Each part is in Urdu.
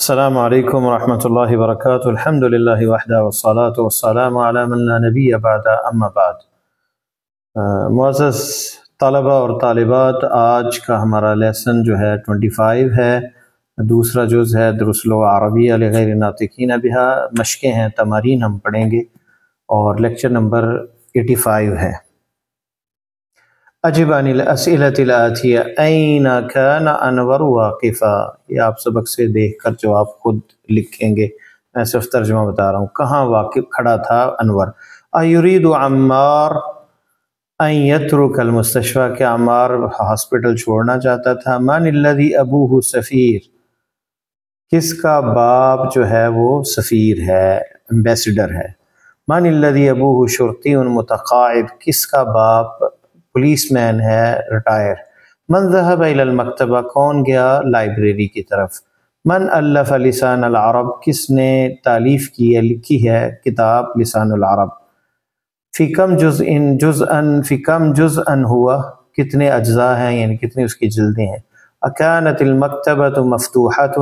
السلام علیکم ورحمۃ اللہ وبرکاتہ۔ الحمد للہ وحدہ والصلاة والسلام علی من لا نبی بعد اما بعد۔ معزز طلبہ اور طالبات، آج کا ہمارا لیسن جو ہے 25 ہے، دوسرا جز ہے دروس اللغة العربیہ لغیر ناطقین بہا، مشقیں ہیں، تمارین ہم پڑھیں گے اور لیکچر نمبر 85 ہے۔ اجب عن الاسئلۃ الآتیہ این کان انور واقفا، یہ آپ سبق سے دیکھ کر جو آپ خود لکھیں گے، میں صرف ترجمہ بتا رہا ہوں۔ کہاں واقف کھڑا تھا انور؟ ایرید عمار ان یترک المستشفى، کہ عمار ہاسپٹل چھوڑنا چاہتا تھا۔ من الذی ابوہ سفیر، کس کا باپ جو ہے وہ سفیر ہے، ایمبیسڈر ہے۔ من الذی ابوہ شرطی متقاعد، کس کا باپ پولیس مین ہے، ریٹائر۔ من ذهب الى المکتبہ، کون گیا لائبریری کی طرف۔ من الف لسان العرب، کس نے تالیف کی ہے، لکھی ہے کتاب لسان العرب۔ فی کم جزءا ہوا، کتنے اجزاء ہیں، یعنی کتنی اس کی جلدیں ہیں۔ اکانت المکتبۃ مفتوحۃ،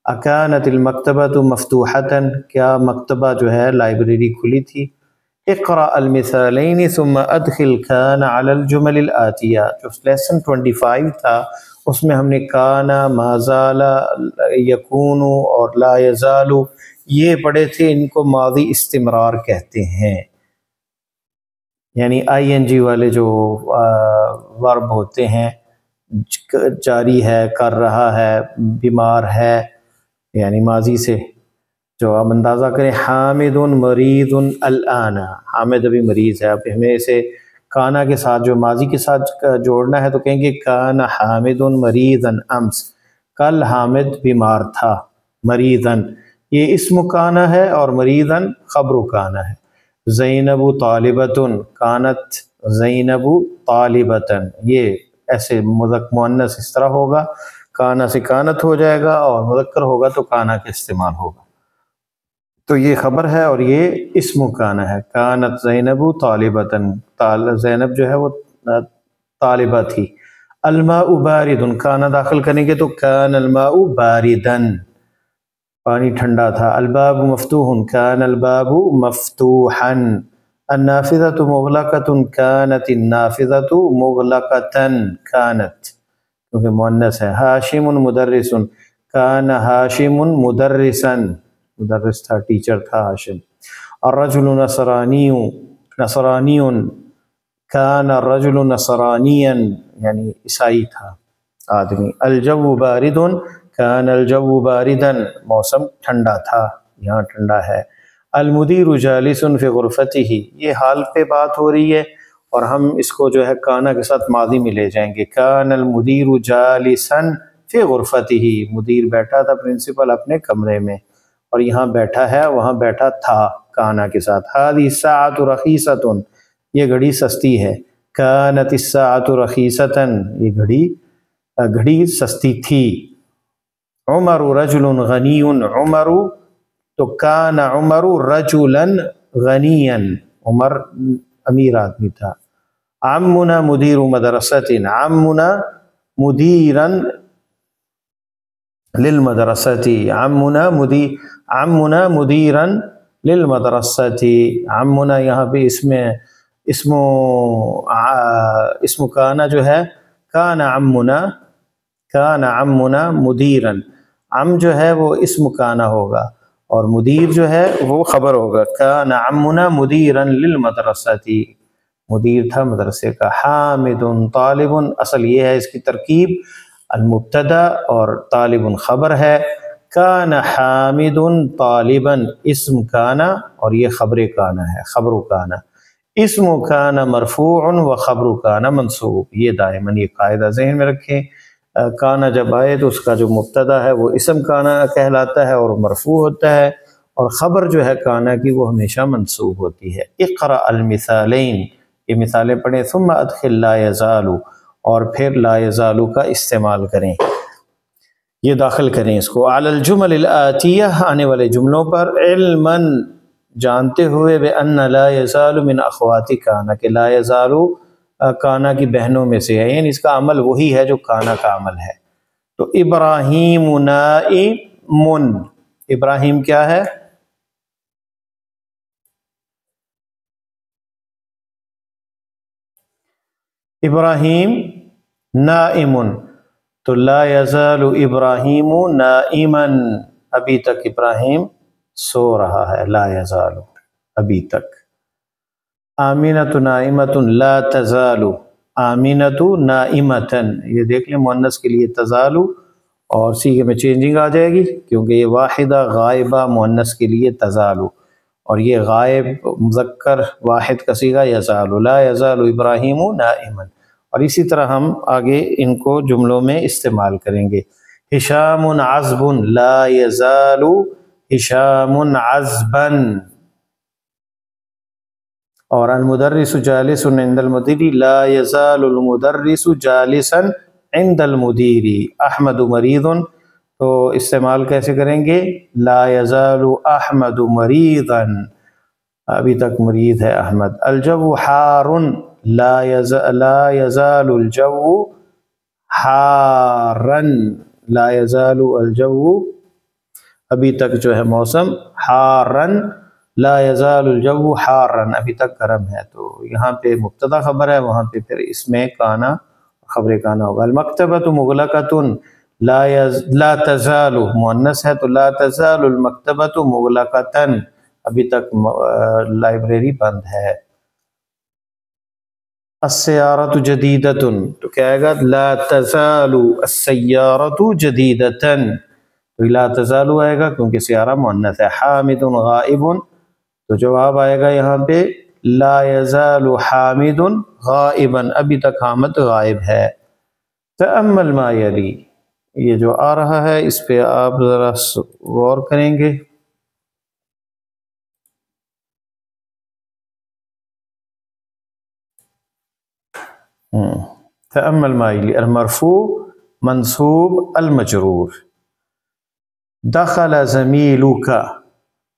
اکانت المکتبۃ مفتوحۃ، کیا مکتبہ جو ہے لائبریری کھلی تھی۔ اقرأ المثالین ثم ادخل کان علی الجمل الآتیہ، جو لیسن 25 تھا اس میں ہم نے کان، ما زال، یکون اور لا یزال یہ پڑھے تھے، ان کو ماضی استمرار کہتے ہیں، یعنی آئی این جی والے جو ورب ہوتے ہیں، جاری ہے، کر رہا ہے، بیمار ہے، یعنی ماضی سے جو آپ اندازہ کریں۔ حامد مریض الآن، حامد ابھی مریض ہے۔ اب ہمیں اسے کانا کے ساتھ جو ماضی کے ساتھ جوڑنا ہے تو کہیں گے کان حامد مریضا امس، کل حامد بیمار تھا۔ مریضا یہ اسم کانا ہے اور مریضا خبر کانا ہے۔ زینب طالبۃ، کانت زینب طالبۃ، یہ ایسے مؤنث اس طرح ہوگا، کانا سے کانت ہو جائے گا، اور مذکر ہوگا تو کانا کا استعمال ہوگا۔ تو یہ خبر ہے اور یہ اسم کانا ہے۔ کانت زینب طالبۃ، زینب جو ہے وہ طالبہ تھی۔ الماء بارد، کانا داخل کریں گے تو کان الماء باردن، پانی ٹھنڈا تھا۔ الباب مفتوح، کان الباب مفتوحا۔ النافذۃ مغلقۃ، کانت النافذۃ مغلقۃ، کانت کیونکہ مؤنث ہے۔ ہاشم مدرس، کان ہاشم مدرسا، مدرس تھا، ٹیچر تھا ہاشم۔ الرجل نصرانی، نصرانی، کان الرجل نصرانیا، یعنی عیسائی تھا آدمی۔ الجو بارد، کان الجو باردا، موسم ٹھنڈا تھا، یہاں ٹھنڈا ہے۔ المدیر جالس فی غرفتہ، یہ حال پہ بات ہو رہی ہے اور ہم اس کو جو ہے کانا کے ساتھ ماضی میں لے جائیں گے۔ کان المدیر جالسا فی غرفتہ، مدیر بیٹھا تھا، پرنسپل اپنے کمرے میں، اور یہاں بیٹھا ہے، وہاں بیٹھا تھا کانا کے ساتھ۔ هذه الساعة رخیصۃ، یہ گھڑی سستی ہے۔ كانت الساعة رخیصۃ، یہ گھڑی سستی تھی۔ عمر رجل غنی، عمر تو کان عمر رجلا غنیا، عمر امیر آدمی تھا۔ عمنا مدیر مدرسۃ، عمنا مدیرا للمدرسۃ، عمنا مدیرا للمدرسۃ۔ عمنا یہاں پہ اسم کانا جو ہے، کان عمنا مدیرا، عم جو ہے وہ اسم کانا ہوگا اور مدیر جو ہے وہ خبر ہوگا۔ کان عمنا مدیرا للمدرسۃ، مدیر تھا مدرسے کا۔ حامد طالب، اصل یہ ہے اس کی ترکیب، المبتدا اور طالب خبر ہے۔ کان حامد طالبا، اسم کانا اور یہ خبر کانا ہے، خبر کانا۔ اسم کانا مرفوع و خبر کانا منصوب، یہ دائماً یہ قاعدہ ذہن میں رکھیں۔ کانا جب آئے تو اس کا جو مبتدا ہے وہ اسم کانا کہلاتا ہے اور مرفوع ہوتا ہے، اور خبر جو ہے کانا کی وہ ہمیشہ منصوب ہوتی ہے۔ اقرأ المثالین، یہ مثالیں پڑھیں۔ ثم ادخل لا یزال، اور پھر لا یزال کا استعمال کریں، یہ داخل کریں اس کو۔ علی الجمل الآتیہ، آنے والے جملوں پر۔ علما، جانتے ہوئے، بأن لا یزال من اخوات کانا، کہ لا یزال کانا کی بہنوں میں سے ہے، یعنی اس کا عمل وہی ہے جو کانا کا عمل ہے۔ تو ابراہیم نائم من، ابراہیم کیا ہے؟ ابراہیم نائم، تو لا یزال ابراہیم نائما، ابھی تک ابراہیم سو رہا ہے، لا یزال ابھی تک۔ آمینۃ نائمۃ لا تزال، آمینۃ نائمۃ، یہ دیکھ لیں مؤنث کے لیے تزال اور صیغے میں چینجنگ آ جائے گی کیونکہ یہ واحدہ غائبہ مؤنث کے لیے تزال، اور یہ غائب مذکر واحد کا صیغہ یزال، لا یزال ابراہیم نائما۔ اور اسی طرح ہم آگے ان کو جملوں میں استعمال کریں گے۔ ہشام عذب لا یزال ہشام عذبا، اور المدرس جالس عند المدیر لا یزال المدرس جالسا عند المدیر۔ احمد مریض، تو استعمال کیسے کریں گے؟ لا یزال احمد مریضا، ابھی تک مریض ہے احمد۔ الجو حار لا یزال الجو حارا، لا یزال الجو، ابھی تک جو ہے موسم حارا، لا یزال الجو حارا، ابھی تک گرم ہے۔ تو یہاں پہ مبتدا خبر ہے، وہاں پہ پھر اس میں کانا خبر کانا ہوگا۔ المکتبۃ مغلقۃ لا تزال، مؤنث ہے تو لا تزال المکتبۃ مغلقۃ، ابھی تک لائبریری بند ہے۔ السیارۃ جدیدۃ، تو کیا آئے گا؟ لا تزال السیارۃ جدیدۃ، تو لا تزال آئے گا کیونکہ سیارہ مؤنث ہے۔ حامد غائب، تو جواب آئے گا یہاں پہ لا یزال حامد غائبا، ابھی تک حامد غائب ہے۔ تأمل ما یلی، یہ جو آ رہا ہے اس پہ آپ ذرا غور کریں گے۔ تأمل ما یلی، المرفوع منصوب المجرور۔ دخل زمیلک،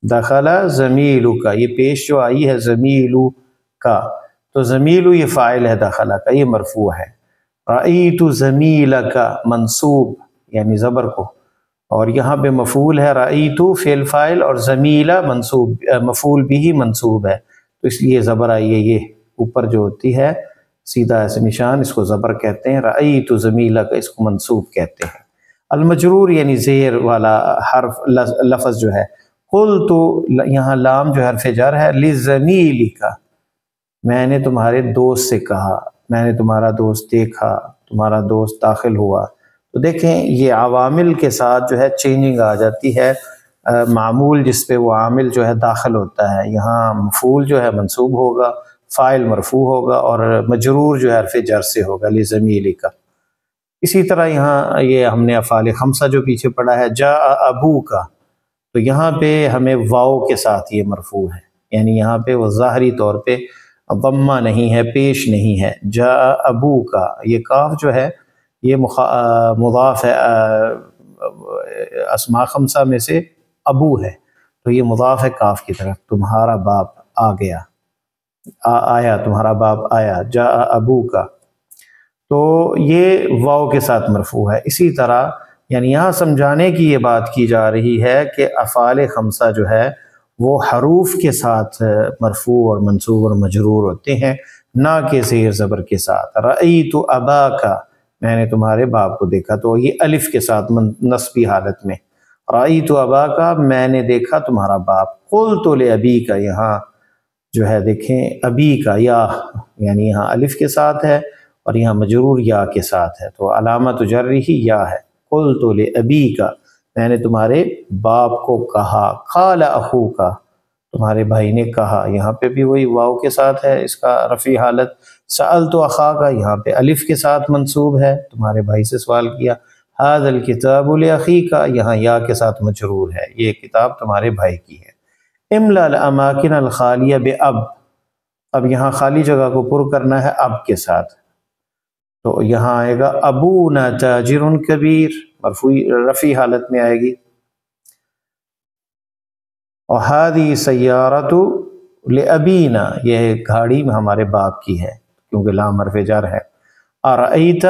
دخل زمیلک، یہ پیش جو آئی ہے زمیلک، تو زمیل یہ فاعل ہے دخل کا، یہ مرفوع ہے۔ رأیت زمیلک منصوب یعنی زبر کو، اور یہاں پہ مفعول ہے رأیت فعل فاعل، اور زمیلہ منصوب مفعول بھی منصوب ہے، تو اس لیے زبر آئی ہے، یہ اوپر جو ہوتی ہے سیدھا ایسے نشان، اس کو زبر کہتے ہیں۔ رأیت زمیلک، اس کو منصوب کہتے ہیں۔ المجرور یعنی زیر والا حرف لفظ جو ہے، قلت، یہاں لام جو حرف جر ہے، لزمیلک، میں نے تمہارے دوست سے کہا، میں نے تمہارا دوست دیکھا، تمہارا دوست داخل ہوا۔ تو دیکھیں یہ عوامل کے ساتھ جو ہے چینجنگ آ جاتی ہے، معمول جس پہ وہ عامل جو ہے داخل ہوتا ہے، یہاں مفعول جو ہے منصوب ہوگا، فاعل مرفوع ہوگا، اور مجرور جو ہے حرف جر سے ہوگا، لزمیلک۔ اسی طرح یہاں یہ ہم نے افعال خمسہ جو پیچھے پڑھا ہے، جاء ابوک، تو یہاں پہ ہمیں واو کے ساتھ یہ مرفوع ہے، یعنی یہاں پہ وہ ظاہری طور پہ ضمہ نہیں ہے، پیش نہیں ہے۔ جاء ابوک، یہ کاف جو ہے یہ مضاف ہے، اسماء خمسہ میں سے ابو ہے، تو یہ مضاف ہے کاف کی طرف، تمہارا باپ آ گیا، آیا، تمہارا باپ آیا، جاء ابوک، تو یہ واو کے ساتھ مرفوع ہے۔ اسی طرح یعنی یہاں سمجھانے کی یہ بات کی جا رہی ہے کہ افعال خمسہ جو ہے وہ حروف کے ساتھ مرفوع اور منصوب اور مجرور ہوتے ہیں، نہ کہ زیر زبر کے ساتھ۔ رأیت اباک، میں نے تمہارے باپ کو دیکھا، تو یہ الف کے ساتھ نصبی حالت میں، رأیت اباک، میں نے دیکھا تمہارا باپ۔ قلت لابیک، یہاں جو ہے دیکھیں ابی کا یا، یعنی یہاں الف کے ساتھ ہے اور یہاں مجرور یا کے ساتھ ہے، تو علامت جرہ یا ہے۔ قلت لابیک، میں نے تمہارے باپ کو کہا۔ قال اخوک، تمہارے بھائی نے کہا، یہاں پہ بھی وہی واو کے ساتھ ہے اس کا رفعی حالت۔ سألت اخاک، یہاں پہ الف کے ساتھ منصوب ہے، تمہارے بھائی سے سوال کیا۔ ھذا الکتاب لاخیک، یہاں یا کے ساتھ مجرور ہے، یہ کتاب تمہارے بھائی کی ہے۔ املا الاماکن الخالیہ باب، اب یہاں خالی جگہ کو پر کرنا ہے اب کے ساتھ، تو یہاں آئے گا ابونا تاجر کبیر، مرفوعی رفعی حالت میں آئے گی۔ اور ہادی سیارۃ لابینا، یہ گاڑی ہمارے باپ کی ہے کیونکہ لام حرف جر ہے۔ ارأیت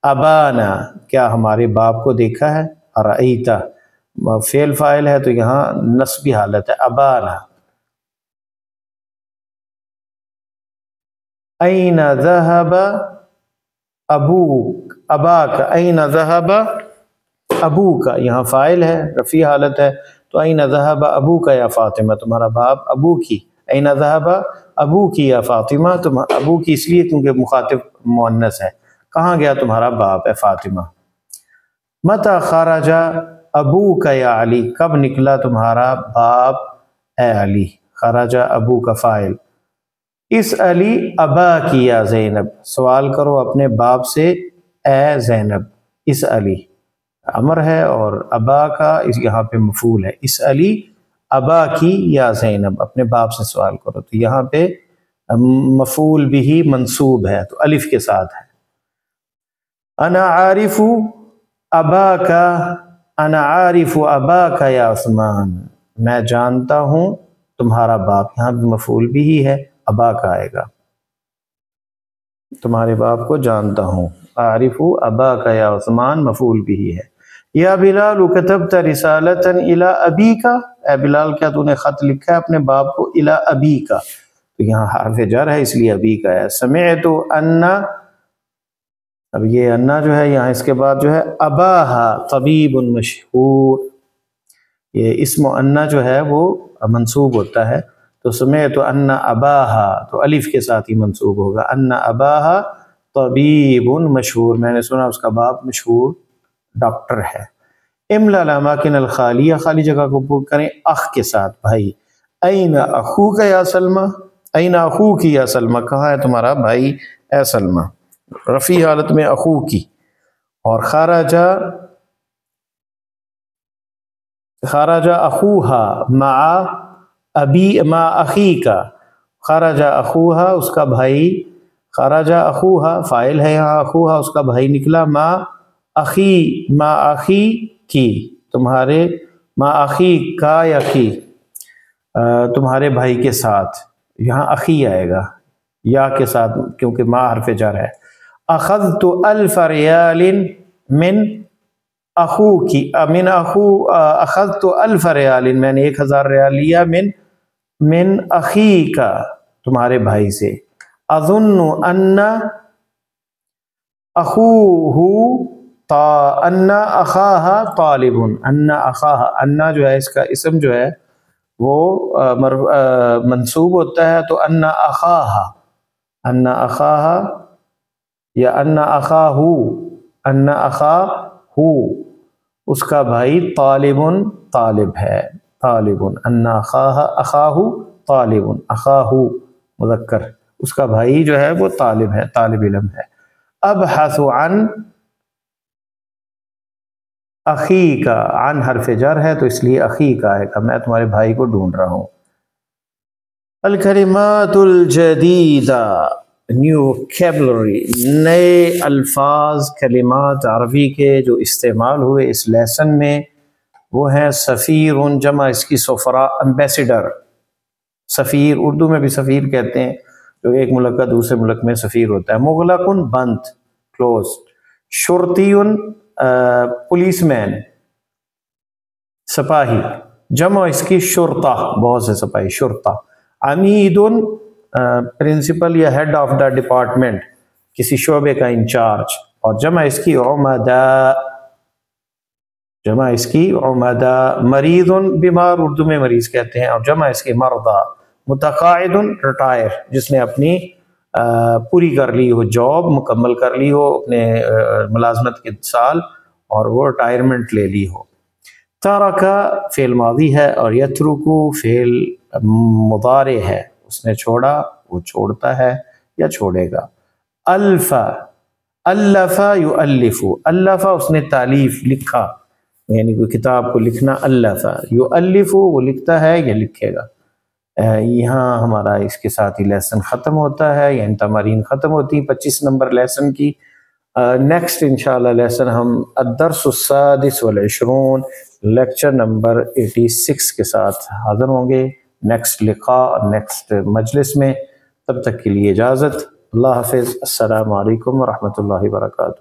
ابانا، کیا ہمارے باپ کو دیکھا ہے؟ ارأیت، فعل فاعل ہے تو یہاں نصبی حالت ہے ابانا. این ذهب ابوک اباک این ذهب ابوک یہاں فاعل ہے رفیع حالت ہے تو این ذهب ابوک یا فاطمہ تمہارا باپ ابو کی. این ذهب ابو کی یا فاطمہ تم ابو کی اس لیے کیونکہ مخاطب مؤنث ہے. کہاں گیا تمہارا باپ ہے فاطمہ. متی خرج ابوک یا علی کب نکلا تمہارا باپ اے علی. خرج ابو کا فاعل. اس علی ابا کی یا زینب سوال کرو اپنے باپ سے اے زینب. اس علی امر ہے اور ابا کا یہاں پہ مفعول ہے. اس علی ابا کی یا زینب اپنے باپ سے سوال کرو تو یہاں پہ مفعول بھی منصوب ہے تو الف کے ساتھ ہے. انا عارف ابا کا انا عارف ابا کا یا عثمان میں جانتا ہوں تمہارا باپ. یہاں بھی مفعول بھی ہی ہے ابا کا آئے گا تمہارے باپ کو جانتا ہوں. عارف ابا کا یا عثمان مفعول بھی ہی ہے. یا بلال کتبت رسالۃ الی ابیک اے بلال کیا تو نے خط لکھا ہے اپنے باپ کو الی ابیک تو یہاں حرف جر ہے اس لیے ابی کا ہے. سمعت ان اب یہ انا جو ہے یہاں اس کے بعد جو ہے اباہا طبیب مشہور یہ اسم انا جو ہے وہ منصوب ہوتا ہے تو سمعت ان اباہا تو الف کے ساتھ ہی منصوب ہوگا. ان اباہا طبیب مشہور میں نے سنا اس کا باپ مشہور ڈاکٹر ہے. املا الاماکن الخالیہ خالی جگہ کو پور کریں اخ کے ساتھ بھائی. این اخوک یا سلمہ این اخوک یا سلمہ کہاں ہے تمہارا بھائی اے سلمہ رفیع حالت میں اخو کی. اور خرج اخوہا مع ابی مع اخیکا خرج اخوہا اس کا بھائی خرج اخوہا فاعل ہے یہاں اخوہا اس کا بھائی نکلا مع اخی کی تمہارے مع اخی کا یا کی تمہارے بھائی کے ساتھ. یہاں اخی آئے گا یا کے ساتھ کیونکہ مع حرف جر ہے. اخذت 1000 ریال من اخوکی من اخو اخذت 1000 ریال میں نے 1000 ریال لیا من اخی کا تمہارے بھائی سے. اظن ان اخوہ ان اخاہا طالب ان اخاہا انا جو ہے اس کا اسم جو ہے وہ منصوب ہوتا ہے تو ان اخاہا یا ان اخاہو اس کا بھائی طالب ہے طالب ان اخاہو طالب اخاہو مذکر اس کا بھائی جو ہے وہ طالب ہے طالب علم ہے. ابحث عن اخی کا عن حرف جر ہے تو اس لیے اخی کا آئے گا میں تمہارے بھائی کو ڈھونڈ رہا ہوں. الکلمات الجدیدہ نیو ووکیبلری نئے الفاظ کلمات عربی کے جو استعمال ہوئے اس لیسن میں وہ ہیں سفیر جمع اس کی سفراء امبیسیڈر. سفیر اردو میں بھی سفیر کہتے ہیں جو ایک ملک کا دوسرے ملک میں سفیر ہوتا ہے. مغلق بند کلوز. شرطی پولیس مین سپاہی جمع اس کی شرطہ بہت سے سپاہی شرطہ. عمید پرنسپل یا ہیڈ آف دا ڈپارٹمنٹ کسی شعبے کا انچارج اور جمع اس کی عمدہ جمع اس کی عمدہ. مریض بیمار اردو میں مریض کہتے ہیں اور جمع اس کی مرضى. متقاعد ریٹائر جس نے اپنی پوری کر لی ہو جاب مکمل کر لی ہو اپنے ملازمت کے سال اور وہ ریٹائرمنٹ لے لی ہو. ترکا فعل ماضی ہے اور یترکو فعل مضارع ہے اس نے چھوڑا وہ چھوڑتا ہے یا چھوڑے گا. الف الف یؤلف الف اس نے تالیف لکھا یعنی کوئی کتاب کو لکھنا. الف یؤلف وہ لکھتا ہے یا لکھے گا. یہاں ہمارا اس کے ساتھ ہی لیسن ختم ہوتا ہے یعنی تمارین ختم ہوتی ہیں 25 نمبر لیسن کی. نیکسٹ انشاءاللہ لیسن ہم الدرس السادس والعشرون لیکچر نمبر 86 کے ساتھ حاضر ہوں گے نیکسٹ لقاء اور نیکسٹ مجلس میں. تب تک کے لیے اجازت. اللہ حافظ. السلام علیکم ورحمۃ اللہ وبرکاتہ.